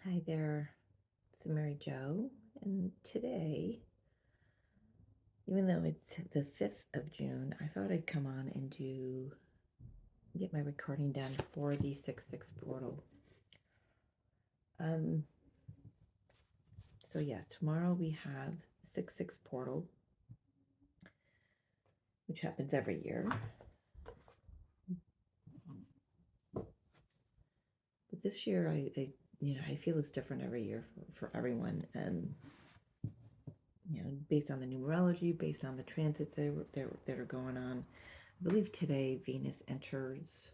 Hi there, it's Mary Jo, and today, even though it's the 5th of June, I thought I'd come on and get my recording done for the 6/6 portal. Um, so yeah, tomorrow we have 6/6 portal, which happens every year. But this year, I feel it's different every year for everyone. Based on the numerology, based on the transits that are going on. I believe today Venus enters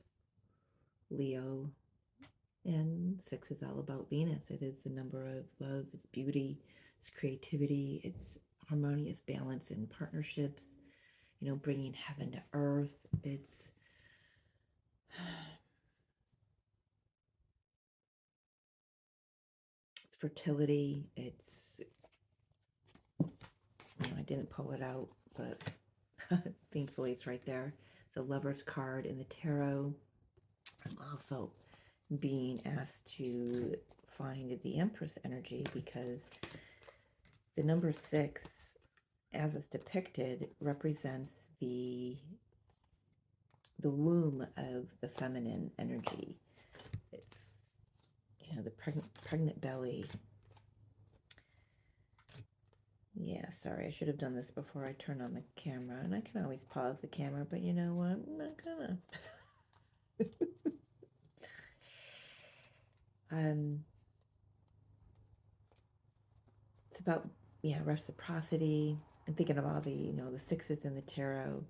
Leo, and 6 is all about Venus. It is the number of love, it's beauty, it's creativity, it's harmonious balance in partnerships, bringing heaven to earth. It's fertility. I didn't pull it out, but thankfully it's right there. It's a Lover's card in the tarot. I'm also being asked to find the Empress energy because the number 6, as it's depicted, represents the womb of the feminine energy. It's the pregnant belly. Yeah, sorry, I should have done this before I turned on the camera, and I can always pause the camera, but you know what? I'm not gonna. It's about reciprocity. I'm thinking of all the the 6s in the tarot.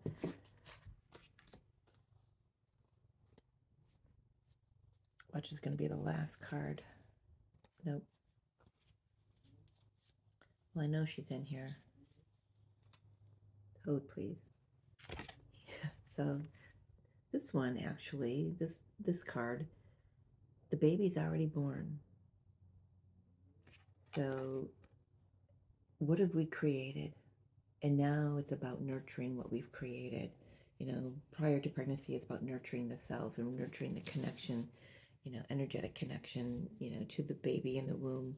Which is going to be the last card. Nope. Well, I know she's in here. Hold, please. So this one, actually, this card, the baby's already born. So what have we created? And now it's about nurturing what we've created. Prior to pregnancy, it's about nurturing the self and nurturing the connection, energetic connection, to the baby in the womb.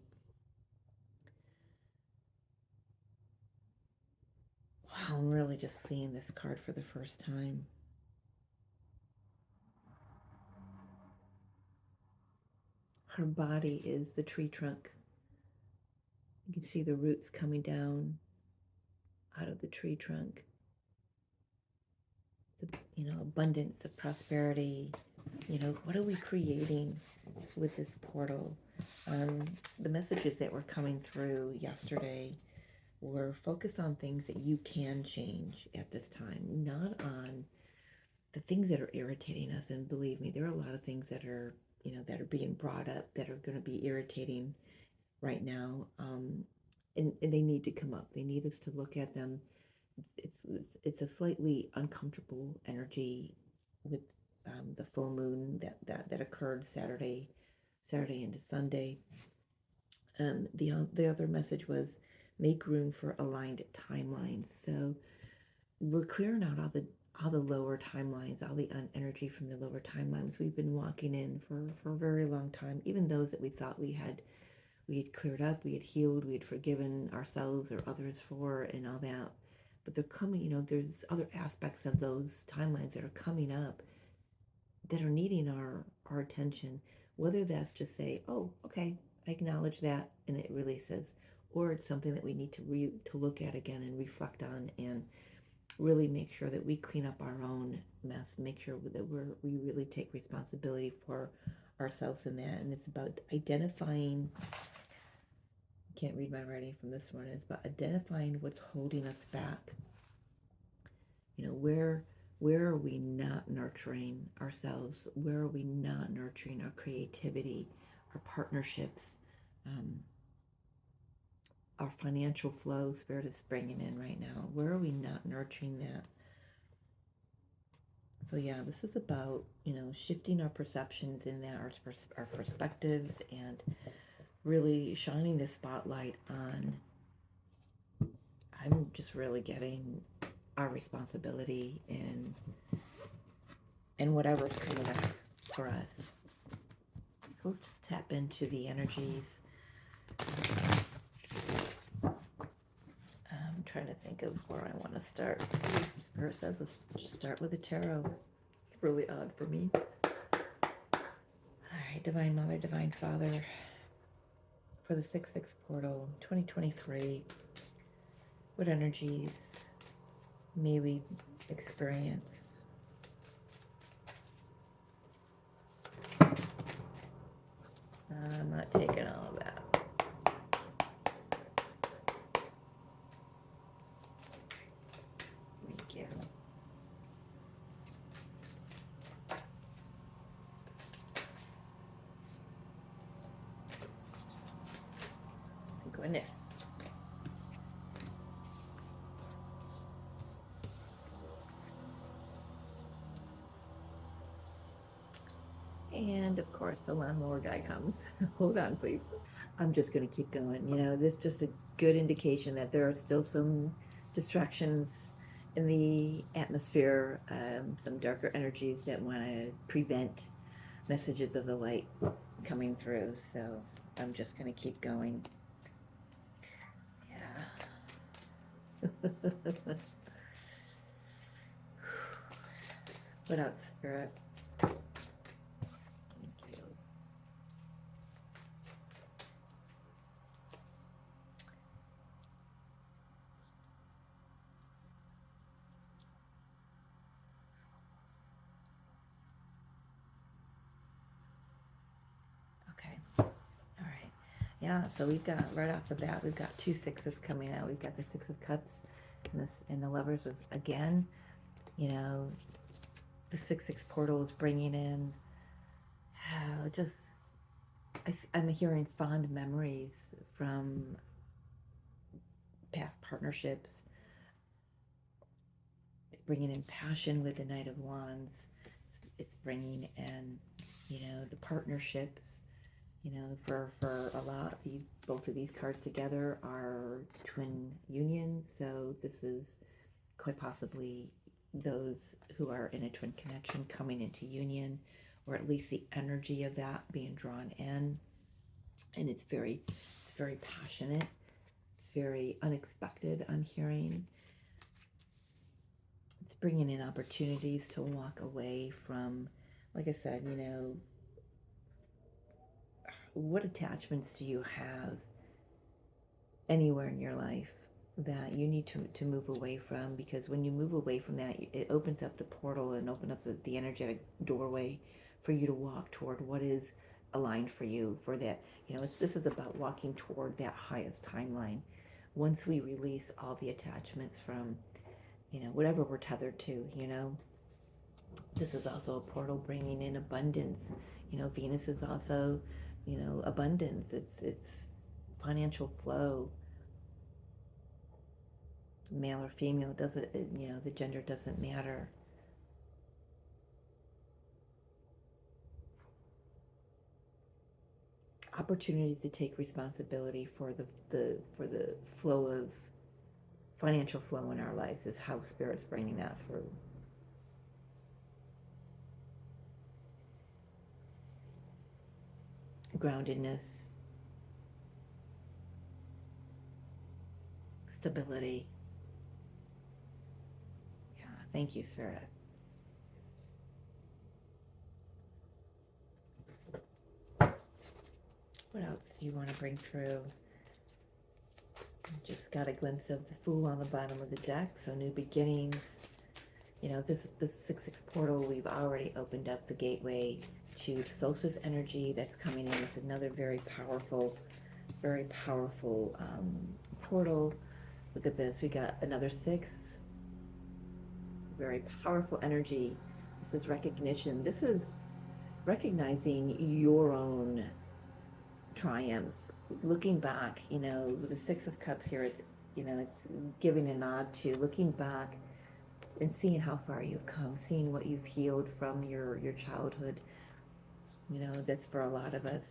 Wow, I'm really just seeing this card for the first time. Her body is the tree trunk. You can see the roots coming down out of the tree trunk. Abundance of prosperity. What are we creating with this portal? The messages that were coming through yesterday were focused on things that you can change at this time, not on the things that are irritating us. And believe me, there are a lot of things that are being brought up that are going to be irritating right now, and they need to come up. They need us to look at them. It's a slightly uncomfortable energy with the full moon that occurred Saturday into Sunday. The other message was make room for aligned timelines. So we're clearing out all the lower timelines, all the energy from the lower timelines we've been walking in for a very long time. Even those that we thought we had cleared up, we had healed, we had forgiven ourselves or others for, and all that. But they're coming, there's other aspects of those timelines that are coming up that are needing our attention, whether that's to say, oh, okay, I acknowledge that, and it releases, or it's something that we need to look at again and reflect on and really make sure that we clean up our own mess, make sure that we really take responsibility for ourselves in that. And it's about identifying, can't read my writing from this one, it's about identifying what's holding us back. Where are we not nurturing ourselves? Where are we not nurturing our creativity, our partnerships, our financial flow? Spirit is bringing in right now. Where are we not nurturing that? So yeah, this is about shifting our perceptions in that, our perspectives, and really shining the spotlight on. I'm just really getting our responsibility in whatever's coming up for us. let's just tap into the energies. I'm trying to think of where I want to start. Spirit says let's just start with the tarot. It's really odd for me. All right, Divine Mother, Divine Father, for the 6-6 portal, 2023, what energies may we experience? I'm not taking all of that. Thank you. Thank goodness. And of course, the lawnmower guy comes. Hold on, please. I'm just going to keep going. You know, this is just a good indication that there are still some distractions in the atmosphere, some darker energies that want to prevent messages of the light coming through. So I'm just going to keep going. Yeah. What else, Spirit? Yeah, so we've got, right off the bat, we've got 2 6s coming out. We've got the 6 of Cups, and the Lovers was, again, you know, the 6-6 portal is bringing in, just, I'm hearing fond memories from past partnerships. It's bringing in passion with the Knight of Wands. It's bringing in, you know, the partnerships. You know, for a lot, both of these cards together are twin unions, so this is quite possibly those who are in a twin connection coming into union, or at least the energy of that being drawn in. And it's very passionate. It's very unexpected, I'm hearing. It's bringing in opportunities to walk away from, like I said, you know, what attachments do you have anywhere in your life that you need to move away from? Because when you move away from that, it opens up the portal and opens up the energetic doorway for you to walk toward what is aligned for you, for that, you know, this is about walking toward that highest timeline. Once we release all the attachments from, you know, whatever we're tethered to, you know, this is also a portal bringing in abundance. You know, Venus is also, you know, abundance. It's financial flow. Male or female, doesn't, you know, the gender doesn't matter. Opportunities to take responsibility for the flow of financial flow in our lives is how Spirit's bringing that through. Groundedness, stability. Yeah, thank you, Spirit. What else do you want to bring through? Just got a glimpse of the Fool on the bottom of the deck, so new beginnings. You know, this 6-6 portal, we've already opened up the gateway to solstice energy that's coming in. It's another very powerful portal. Look at this, we got another 6. Very powerful energy. This is recognition. This is recognizing your own triumphs. Looking back, you know, with the 6 of Cups here, it's, you know, it's giving a nod to looking back and seeing how far you've come, seeing what you've healed from your childhood. You know, that's for a lot of us.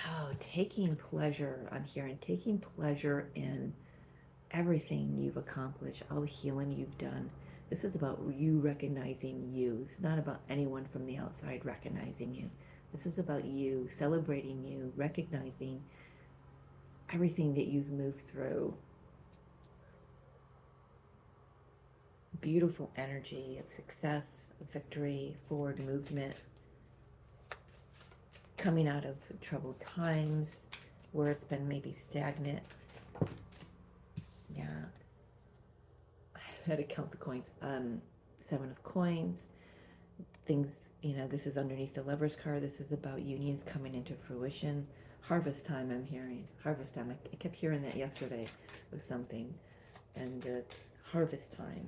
Oh, taking pleasure, I'm hearing, taking pleasure in everything you've accomplished, all the healing you've done. This is about you recognizing you. It's not about anyone from the outside recognizing you. This is about you, celebrating you, recognizing everything that you've moved through. Beautiful energy of success, of victory, forward movement, coming out of troubled times where it's been maybe stagnant. Yeah. I had to count the coins. 7 of coins. Things, this is underneath the Lover's card. This is about unions coming into fruition. Harvest time, I'm hearing. Harvest time. I kept hearing that yesterday with something. And harvest time.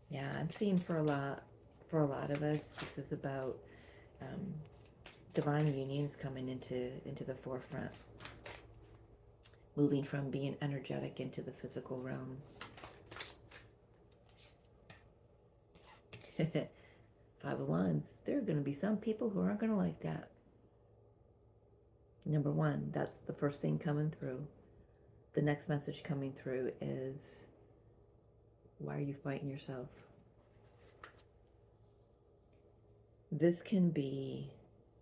Yeah, I'm seeing for a lot of us, this is about divine unions coming into the forefront. Moving from being energetic into the physical realm. Five of Wands. There are going to be some people who aren't going to like that. Number one, that's the first thing coming through. The next message coming through is, why are you fighting yourself? This can be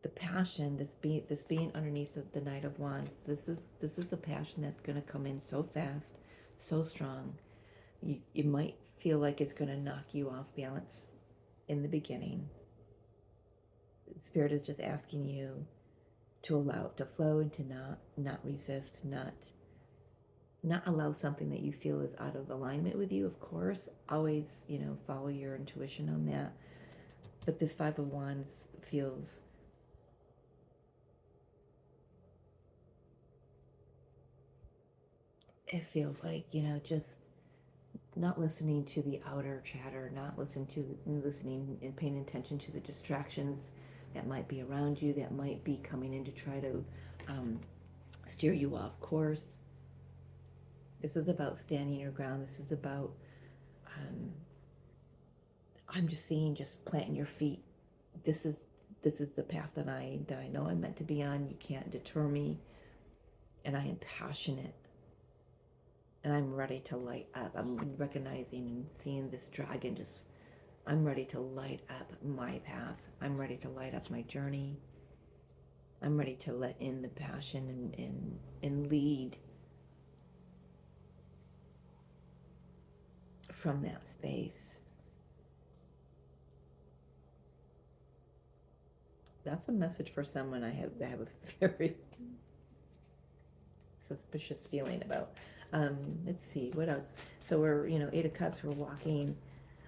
the passion, this being underneath the Knight of Wands. This is a passion that's going to come in so fast, so strong. You might feel like it's going to knock you off balance in the beginning. Spirit is just asking you to allow it to flow and to not resist, not allow something that you feel is out of alignment with you. Of course, always, follow your intuition on that. But this Five of Wands feels like, just not listening to the outer chatter, not listening and paying attention to the distractions that might be around you, that might be coming in to try to steer you off course. This is about standing your ground. This is about, I'm just seeing, just planting your feet. This is the path that I know I'm meant to be on. You can't deter me, and I am passionate. And I'm ready to light up. I'm recognizing and seeing this dragon just, I'm ready to light up my path. I'm ready to light up my journey. I'm ready to let in the passion and lead from that space. That's a message for someone I have a very suspicious feeling about. Let's see, what else? So we're, Eight of Cups, we're walking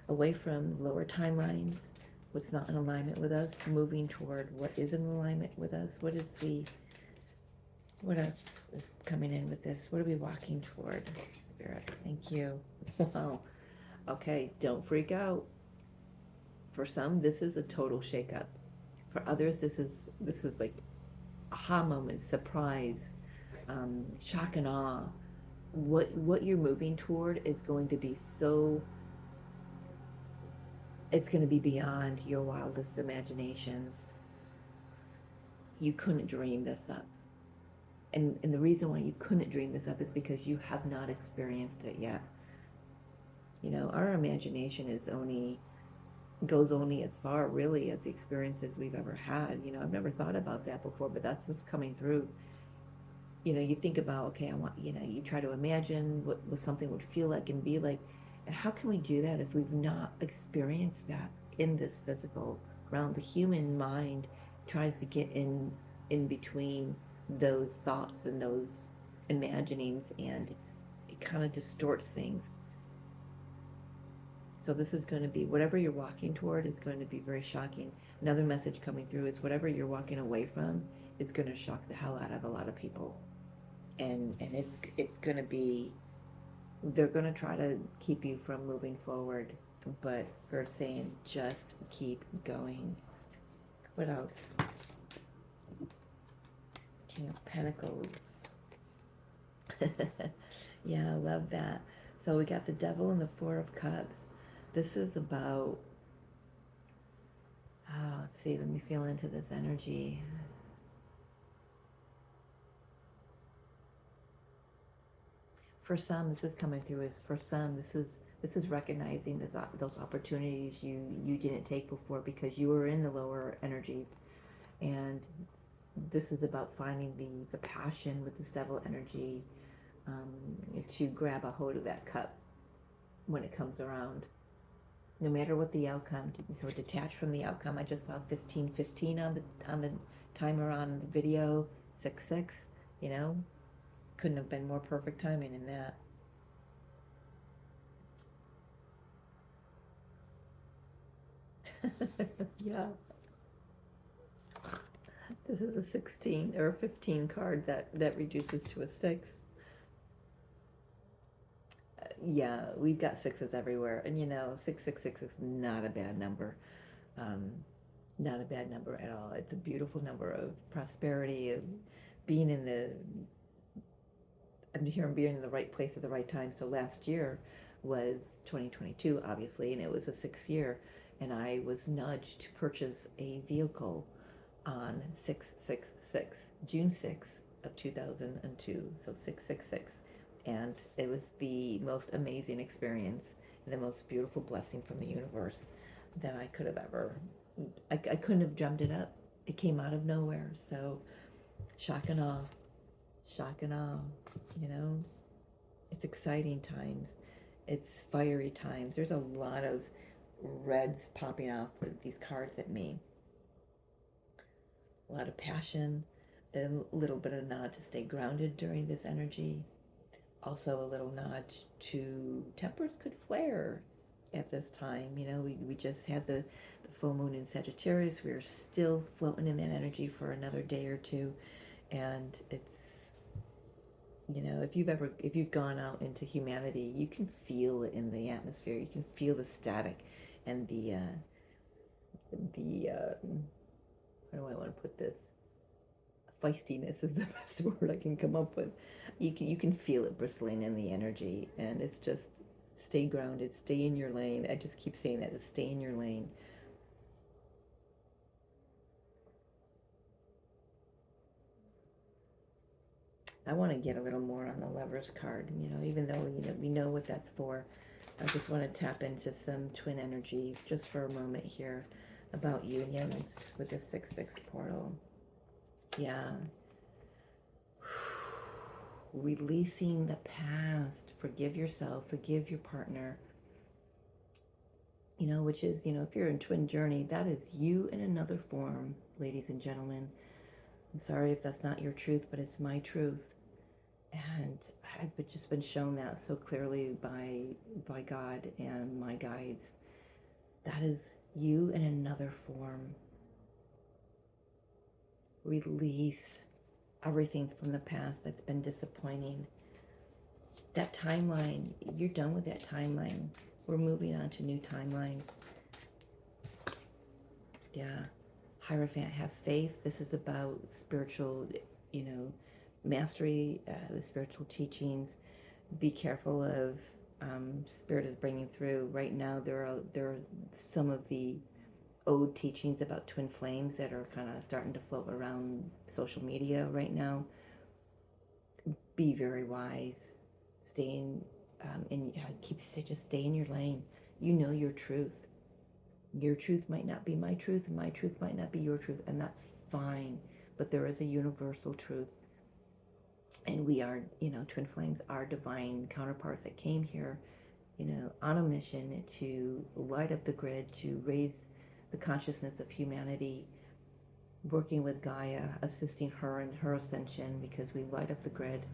away from lower timelines, what's not in alignment with us, moving toward what is in alignment with us. What else is coming in with this? What are we walking toward? Spirit, thank you. Wow. Okay, don't freak out. For some, this is a total shakeup. For others, this is like aha moment, surprise, shock and awe. What you're moving toward is going to be so, it's going to be beyond your wildest imaginations. You couldn't dream this up. And the reason why you couldn't dream this up is because you have not experienced it yet. Our imagination goes only as far, really, as the experiences we've ever had. I've never thought about that before, but that's what's coming through. You think about, okay, I want, you try to imagine what something would feel like and be like, and how can we do that if we've not experienced that in this physical realm? The human mind tries to get in between those thoughts and those imaginings, and it kind of distorts things. So this is going to be, whatever you're walking toward is going to be very shocking. Another message coming through is whatever you're walking away from is going to shock the hell out of a lot of people. And it's going to be, they're going to try to keep you from moving forward, but Spirit's saying just keep going. What else? King of Pentacles. Yeah, I love that. So we got the Devil and the Four of Cups. This is about, let's see, let me feel into this energy. For some, this is coming through as, for some, this This is recognizing those opportunities you didn't take before because you were in the lower energies, and this is about finding the passion with this devil energy, to grab a hold of that cup when it comes around, no matter what the outcome. So detach from the outcome. I just saw 15:15 on the timer on the video. 6:6. You know, couldn't have been more perfect timing in that. Yeah, this is a 16 or a 15 card that reduces to a 6. Yeah, we've got sixes everywhere, and 666 is not a bad number. Um, Not a bad number at all. It's a beautiful number of prosperity, of being in the I'm here and being in the right place at the right time. So last year was 2022, obviously, and it was a 6 year, and I was nudged to purchase a vehicle on 666, June 6th of 2002, so 666. And it was the most amazing experience and the most beautiful blessing from the universe that I could have ever, I couldn't have drummed it up. It came out of nowhere. So shock and awe, shock and awe, you know, it's exciting times. It's fiery times. There's a lot of reds popping off with these cards at me. A lot of passion, a little bit of nod to stay grounded during this energy. Also a little nod to tempers could flare at this time. We just had the full moon in Sagittarius. We are still floating in that energy for another day or two. And it's, if you've gone out into humanity, you can feel it in the atmosphere. You can feel the static and the how do I want to put this? Feistiness is the best word I can come up with. You can feel it bristling in the energy, and it's just stay grounded, stay in your lane. I just keep saying that, just stay in your lane. I want to get a little more on the Lovers card, even though we know what that's for. I just want to tap into some twin energy just for a moment here about unions with the 6-6 portal. Yeah. Releasing the past. Forgive yourself, forgive your partner. Which is, if you're in twin journey, that is you in another form, ladies and gentlemen. I'm sorry if that's not your truth, but it's my truth. And I've just been shown that so clearly by God and my guides. That is you in another form. Release everything from the past that's been disappointing. That timeline, you're done with that timeline. We're moving on to new timelines. Yeah. Hierophant, have faith. This is about spiritual, mastery, the spiritual teachings. Be careful of Spirit is bringing through. Right now, there are some of the old teachings about twin flames that are kind of starting to float around social media right now. Be very wise. Stay in, just stay in your lane. You know your truth. Your truth might not be my truth, and my truth might not be your truth, and that's fine. But there is a universal truth. And we are, twin flames are divine counterparts that came here, on a mission to light up the grid, to raise the consciousness of humanity, working with Gaia, assisting her in her ascension because we light up the grid.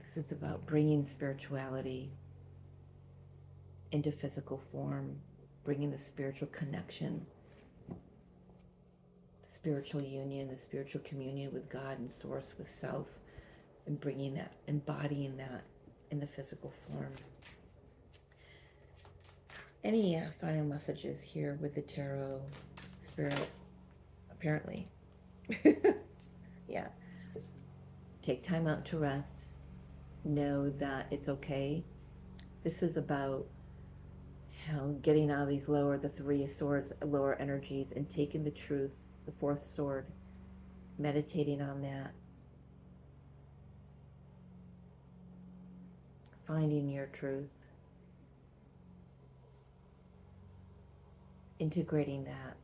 This is about bringing spirituality into physical form, bringing the spiritual connection, the spiritual union, the spiritual communion with God and Source, with Self, and bringing that, embodying that in the physical form. Any final messages here with the tarot, Spirit? Apparently. Yeah. Take time out to rest. Know that it's okay. This is about getting out of these the 3 of Swords, lower energies, and taking the truth, the 4th sword, meditating on that, finding your truth, integrating that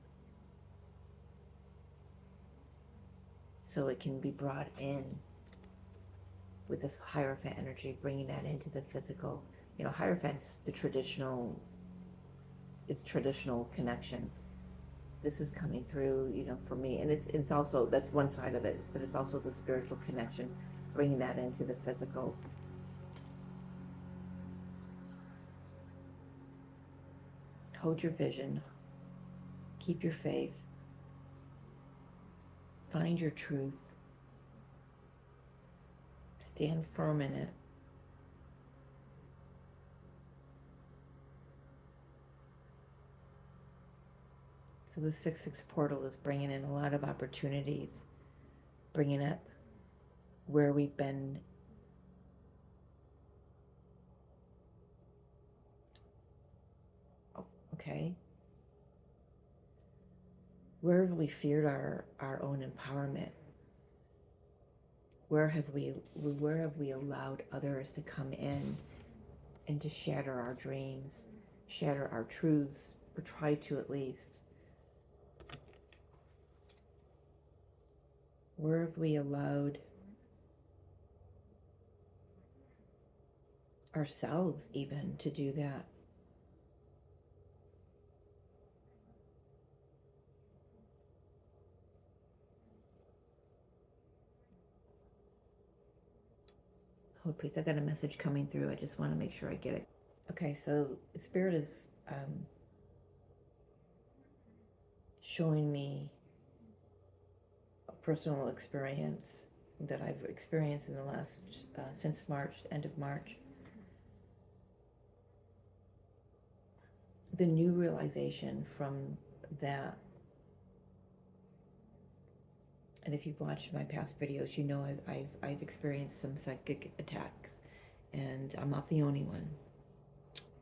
so it can be brought in with this Hierophant energy, bringing that into the physical. You know, Hierophant's the traditional, it's traditional connection. This is coming through, you know, for me. And it's also, that's one side of it, but it's also the spiritual connection, bringing that into the physical. Hold your vision, keep your faith, find your truth, stand firm in it. So the 6-6 portal is bringing in a lot of opportunities, bringing up where we've been okay. Where have we feared our own empowerment? Where have we allowed others to come in and to shatter our dreams, shatter our truths, or try to at least? Where have we allowed ourselves even to do that? Oh, please, I've got a message coming through. I just want to make sure I get it. Okay, so Spirit is showing me a personal experience that I've experienced in the last, since March, end of March. The new realization from that, and if you've watched my past videos, you know I've experienced some psychic attacks, and I'm not the only one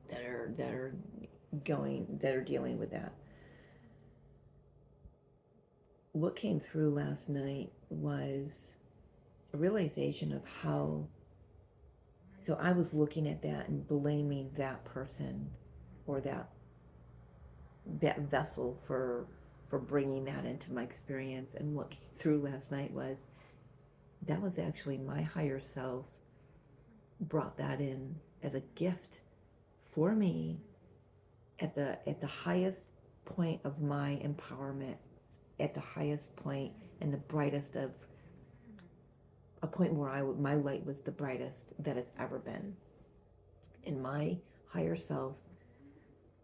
that are dealing with that. What came through last night was a realization of how, so I was looking at that and blaming that person or that vessel for bringing that into my experience. And what came through last night was that was actually my higher self brought that in as a gift for me at the highest point of my empowerment, at the highest point and the brightest of a point where my light was the brightest that it's ever been. And my higher self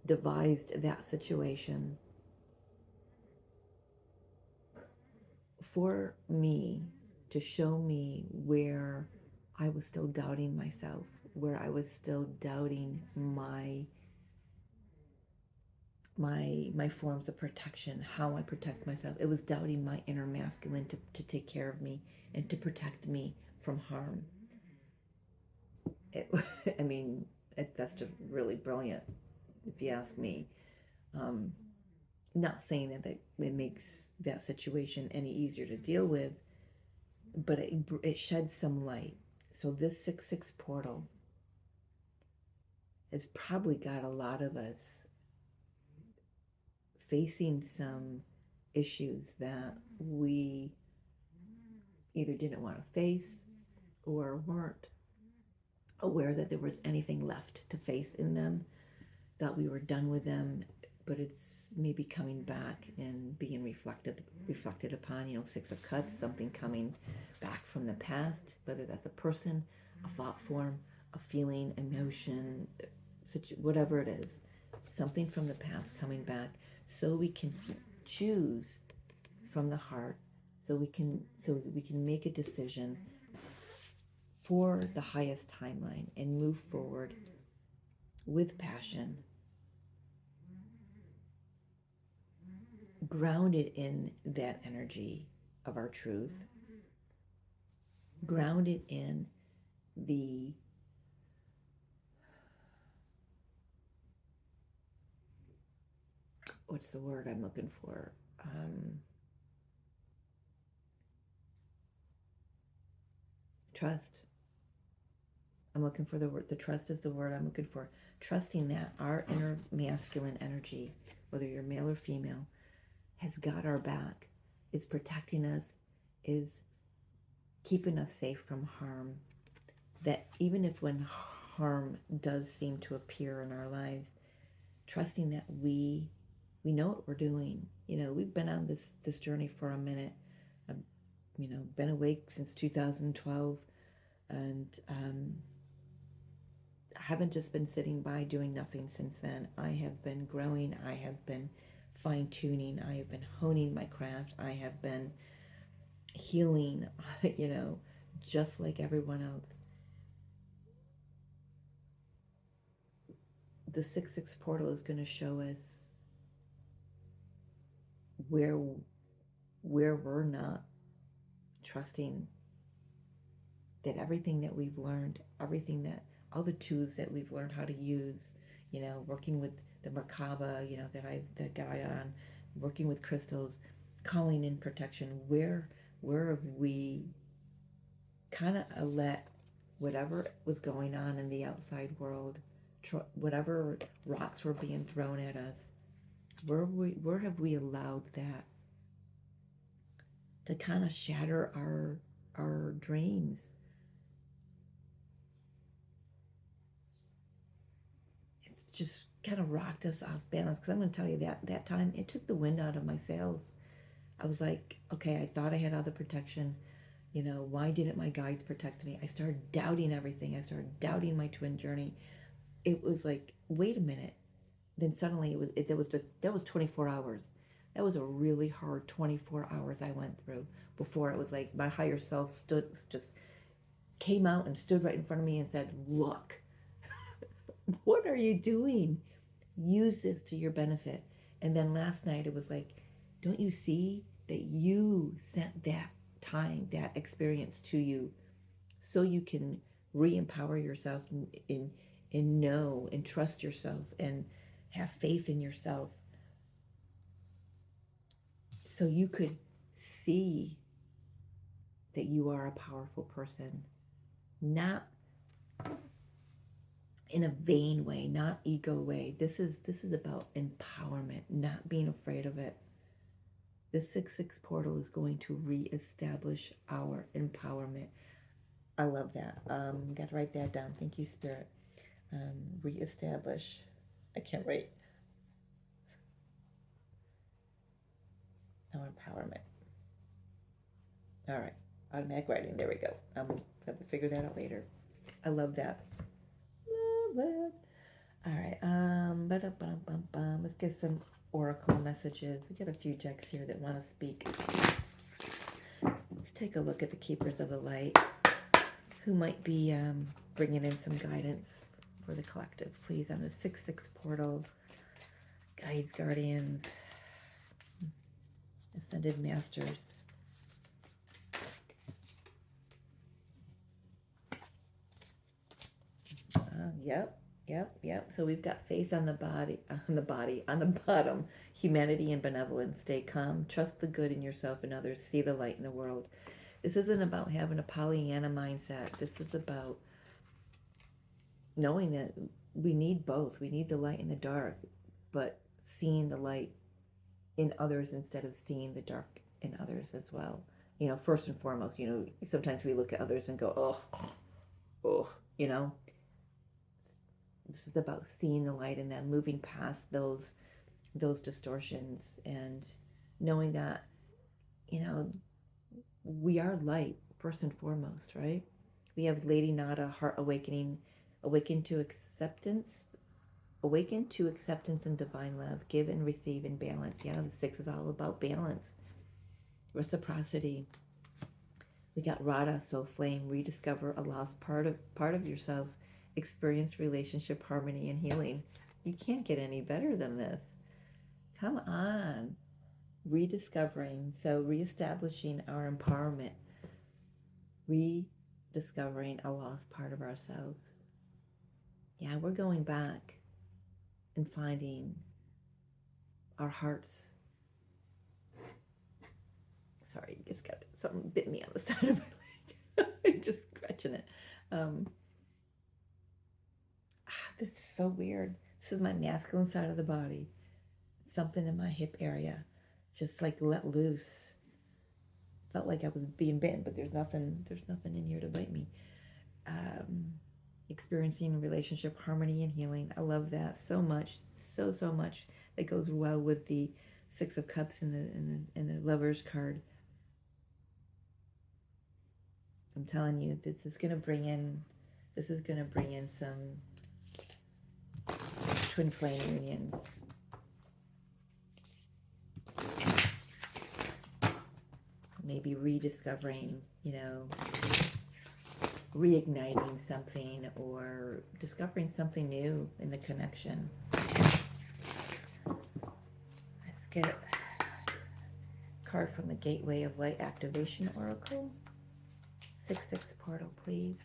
devised that situation for me to show me where I was still doubting myself, where I was still doubting my forms of protection, how I protect myself. It was doubting my inner masculine to take care of me and to protect me from harm. I mean, that's just really brilliant, if you ask me. Not saying that it makes that situation any easier to deal with, but it sheds some light. So this 6-6 portal has probably got a lot of us facing some issues that we either didn't want to face or weren't aware that there was anything left to face in them, that we were done with them, but it's maybe coming back and being reflected upon. You know, 6 of Cups, something coming back from the past, whether that's a person, a thought form, a feeling, emotion, whatever it is, something from the past coming back, so we can choose from the heart, so we can make a decision for the highest timeline and move forward with passion, grounded in that energy of our truth, grounded in the what's the word I'm looking for? Trust. I'm looking for the word, the trust is the word I'm looking for. Trusting that our inner masculine energy, whether you're male or female, has got our back, is protecting us, is keeping us safe from harm. That even if when harm does seem to appear in our lives, trusting that we know what we're doing. You know, we've been on this journey for a minute. I've, been awake since 2012, and I haven't just been sitting by doing nothing since then. I have been growing. I have been fine tuning. I have been honing my craft. I have been healing. Just like everyone else. The 6-6 portal is going to show us where we're not trusting that everything that we've learned, all the tools that we've learned how to use, working with the Merkaba, that guy on, working with crystals, calling in protection, where have we kind of let whatever was going on in the outside world, whatever rocks were being thrown at us, where have we allowed that to kind of shatter our dreams? It's just kind of rocked us off balance. Because I'm going to tell you that time it took the wind out of my sails. I was like, okay, I thought I had all the protection. Why didn't my guides protect me? I started doubting everything. I started doubting my twin journey. It was like, wait a minute. Then suddenly that was 24 hours. That was a really hard 24 hours I went through before it was like my higher self just came out and stood right in front of me and said, look, what are you doing? Use this to your benefit. And then last night it was like, don't you see that you sent that time, that experience to you so you can re-empower yourself and know and trust yourself and have faith in yourself so you could see that you are a powerful person, not in a vain way, not ego way. This is about empowerment, not being afraid of it. The 6-6 portal is going to reestablish our empowerment. I love that. Got to write that down. Thank you, Spirit. Reestablish. I can't wait. Our empowerment. All right. Automatic writing. There we go. I'm going to have to figure that out later. I love that. Love it. All right. Let's get some oracle messages. We got a few decks here that want to speak. Let's take a look at the keepers of the light, who might be bringing in some guidance for the collective, please, on the 6-6 portal. Guides, guardians, ascended masters. Yep. So we've got faith on the bottom. Humanity and benevolence. Stay calm. Trust the good in yourself and others. See the light in the world. This isn't about having a Pollyanna mindset. This is about knowing that we need both. We need the light and the dark, but seeing the light in others instead of seeing the dark in others as well. First and foremost, sometimes we look at others and go, oh, This is about seeing the light in them, moving past those distortions, and knowing that, we are light first and foremost, right? We have Lady Nada, heart awakening, awaken to acceptance and divine love, give and receive in balance. Yeah, the 6 is all about balance, reciprocity. We got Radha, soul flame, rediscover a lost part of yourself, experienced relationship harmony and healing. You can't get any better than this. Come on. Rediscovering, so reestablishing our empowerment, rediscovering a lost part of ourselves. Yeah, we're going back and finding our hearts. Sorry, just got something bit me on the side of my leg. I'm just scratching it. This is so weird. This is my masculine side of the body. Something in my hip area just like let loose. Felt like I was being bitten, but there's nothing in here to bite me. Experiencing relationship harmony and healing. I love that so much. So much. That goes well with the Six of Cups and the Lovers card. I'm telling you, this is gonna bring in some twin flame unions. Maybe rediscovering, reigniting something or discovering something new in the connection. Let's get a card from the Gateway of Light Activation Oracle. 6-6 portal, please.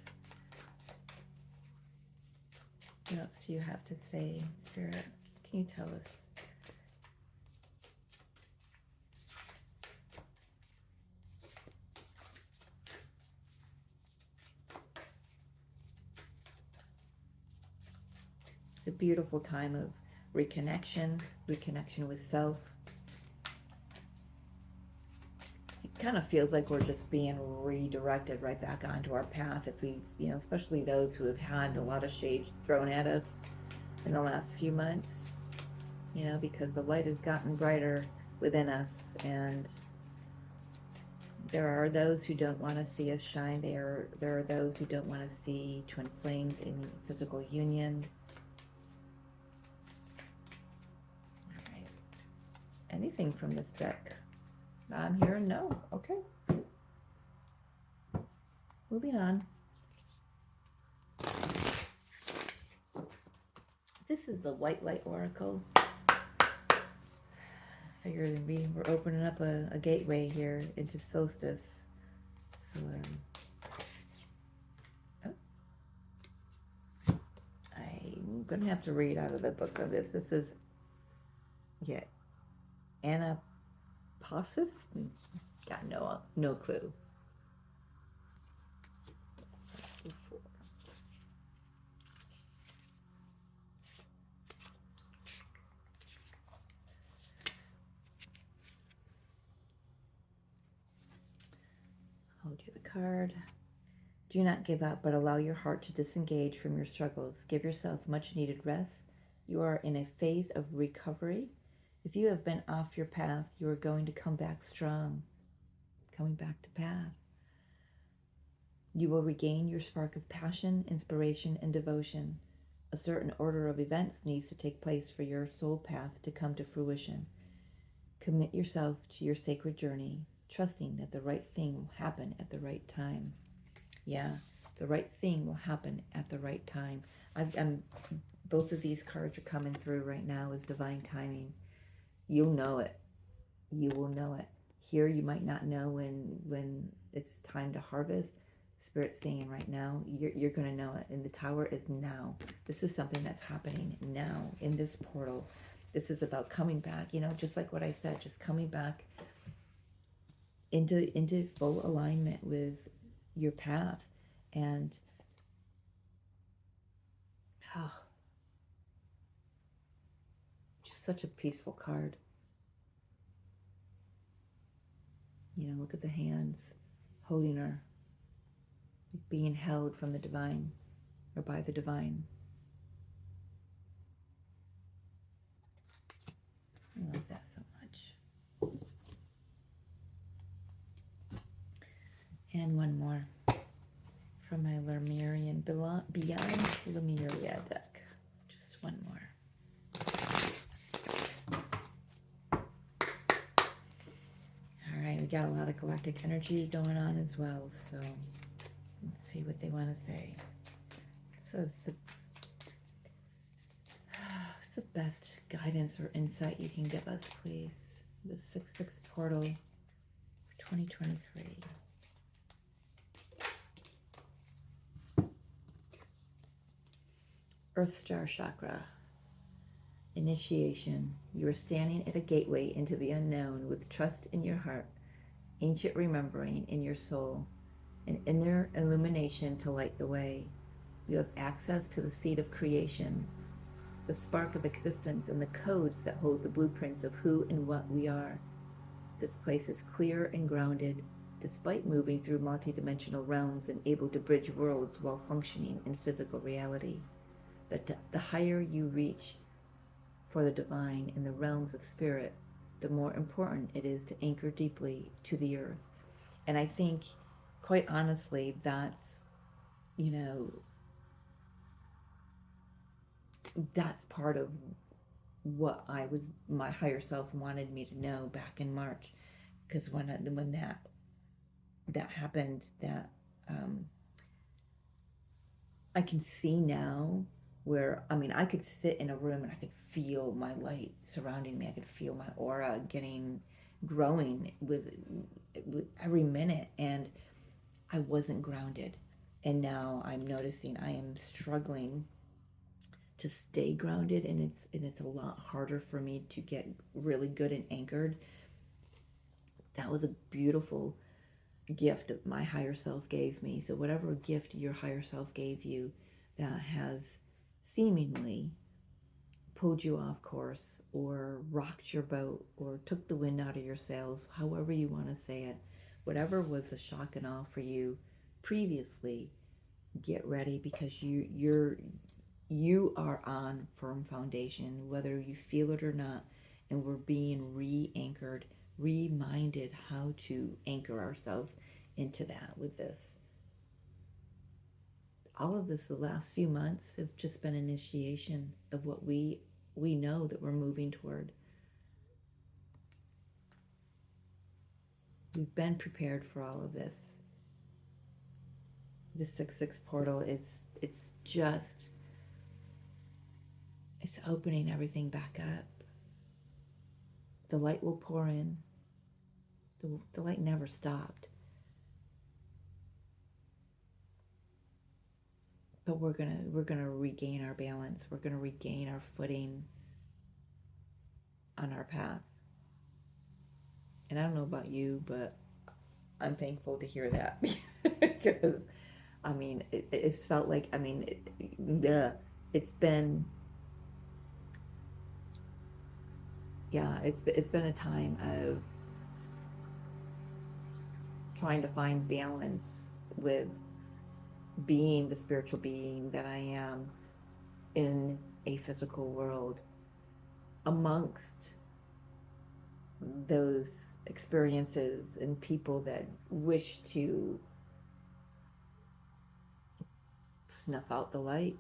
What else do you have to say, Spirit? Can you tell us? It's a beautiful time of reconnection with self. It kind of feels like we're just being redirected right back onto our path if we, especially those who have had a lot of shade thrown at us in the last few months, because the light has gotten brighter within us, and there are those who don't want to see us shine. There are those who don't want to see twin flames in physical union. All right. Anything from this deck? I'm hearing no. Okay. Moving on. This is the White Light Oracle. Figured we're opening up a gateway here into solstice. So, I'm going to have to read out of the book of this. This is, Anapausis? Got no clue. Hold you the card. Do not give up, but allow your heart to disengage from your struggles. Give yourself much needed rest. You are in a phase of recovery. If you have been off your path, you are going to come back strong. Coming back to path. You will regain your spark of passion, inspiration, and devotion. A certain order of events needs to take place for your soul path to come to fruition. Commit yourself to your sacred journey, trusting that the right thing will happen at the right time. Yeah, the right thing will happen at the right time. Both of these cards are coming through right now as divine timing. You'll know it. You will know it. Here, you might not know when it's time to harvest. Spirit's saying right now, you're going to know it. And the Tower is now. This is something that's happening now in this portal. This is about coming back, just like what I said, just coming back into full alignment with your path. And just such a peaceful card. Look at the hands holding her, being held from the divine or by the divine. I love that so much. And one more from my Lemurian Beyond Lemuria deck. Just one more. We got a lot of galactic energy going on as well, so let's see what they want to say. So the best guidance or insight you can give us, please. The 6-6 portal for 2023. Earth Star Chakra. Initiation. You are standing at a gateway into the unknown with trust in your heart, ancient remembering in your soul, an inner illumination to light the way. You have access to the seed of creation, the spark of existence, and the codes that hold the blueprints of who and what we are. This place is clear and grounded, despite moving through multidimensional realms and able to bridge worlds while functioning in physical reality. The higher you reach for the divine in the realms of spirit, the more important it is to anchor deeply to the earth. And I think, quite honestly, that's, you know, that's part of what my higher self wanted me to know back in March. Because when that happened, that um, I can see now where, I mean, I could sit in a room and I could feel my light surrounding me. I could feel my aura growing with every minute, and I wasn't grounded. And now I'm noticing I am struggling to stay grounded, and it's a lot harder for me to get really good and anchored. That was a beautiful gift that my higher self gave me. So whatever gift your higher self gave you that has seemingly pulled you off course or rocked your boat or took the wind out of your sails, however you want to say it, whatever was a shock and awe for you previously, get ready, because you are on firm foundation, whether you feel it or not, and we're being re-anchored, reminded how to anchor ourselves into that with this. All of this, the last few months, have just been initiation of what we know that we're moving toward. We've been prepared for all of this. The 6-6 portal is just it's opening everything back up. The light will pour in. The light never stopped. But we're gonna regain our balance. We're gonna regain our footing on our path. And I don't know about you, but I'm thankful to hear that because I mean it's felt like, I mean it's been, yeah, it's been a time of trying to find balance with being the spiritual being that I am in a physical world amongst those experiences and people that wish to snuff out the light,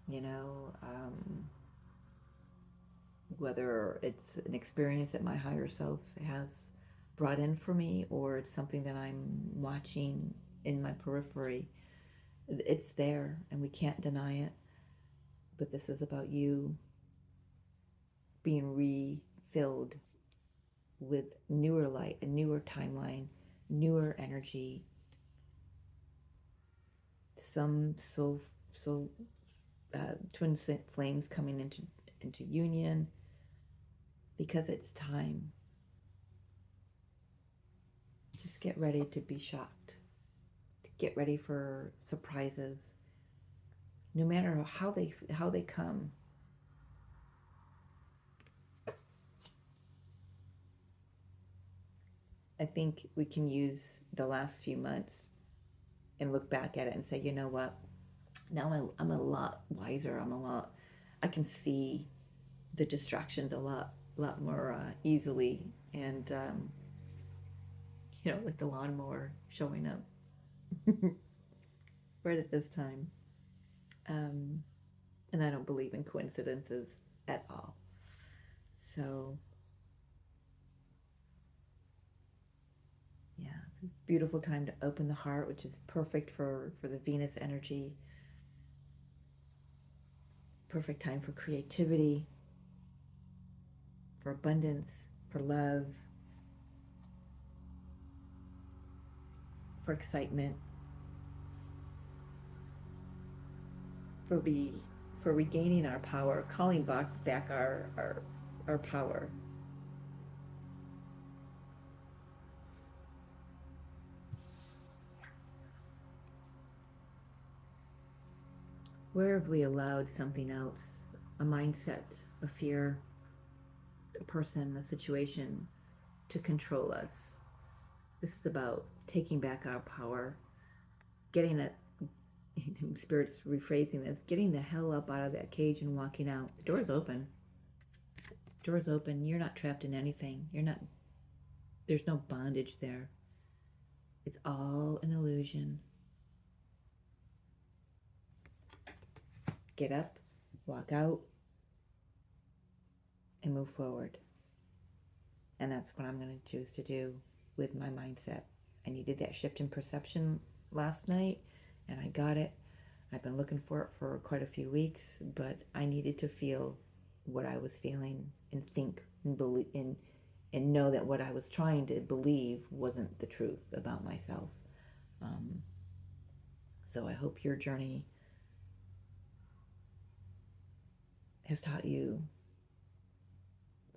you know, whether it's an experience that my higher self has brought in for me or it's something that I'm watching in my periphery. It's there and we can't deny it. But this is about you being refilled with newer light, a newer timeline, newer energy, some so twin flames coming into union, because it's time. Just get ready to be shocked. Get ready for surprises, no matter how they come. I think we can use the last few months and look back at it and say, you know what? Now I'm a lot wiser. I can see the distractions a lot more easily, and like the lawnmower showing up right at this time. Um, and I don't believe in coincidences at all. So yeah, it's a beautiful time to open the heart, which is perfect for the Venus energy. Perfect time for creativity, for abundance, for love, for excitement, for regaining our power, calling back our power. Where have we allowed something else, a mindset, a fear, a person, a situation to control us? This is about taking back our power, getting it, Spirit's rephrasing this, getting the hell up out of that cage and walking out. The door's open. Door's open. You're not trapped in anything. There's no bondage there. It's all an illusion. Get up, walk out, and move forward. And that's what I'm going to choose to do with my mindset. I needed that shift in perception last night, and I got it. I've been looking for it for quite a few weeks, but I needed to feel what I was feeling and think and believe and know that what I was trying to believe wasn't the truth about myself. So I hope your journey has taught you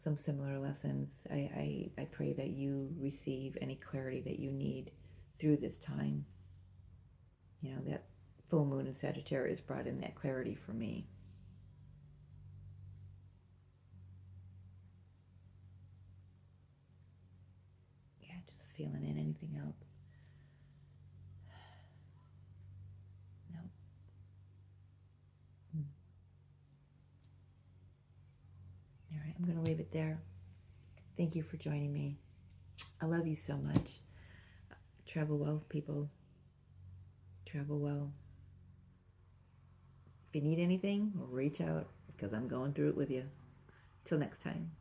some similar lessons. I pray that you receive any clarity that you need through this time. You know, that full moon in Sagittarius brought in that clarity for me. Yeah, just feeling in anything else. No. All right, I'm going to leave it there. Thank you for joining me. I love you so much. Travel well, people. Travel well. If you need anything, reach out because I'm going through it with you. Till next time.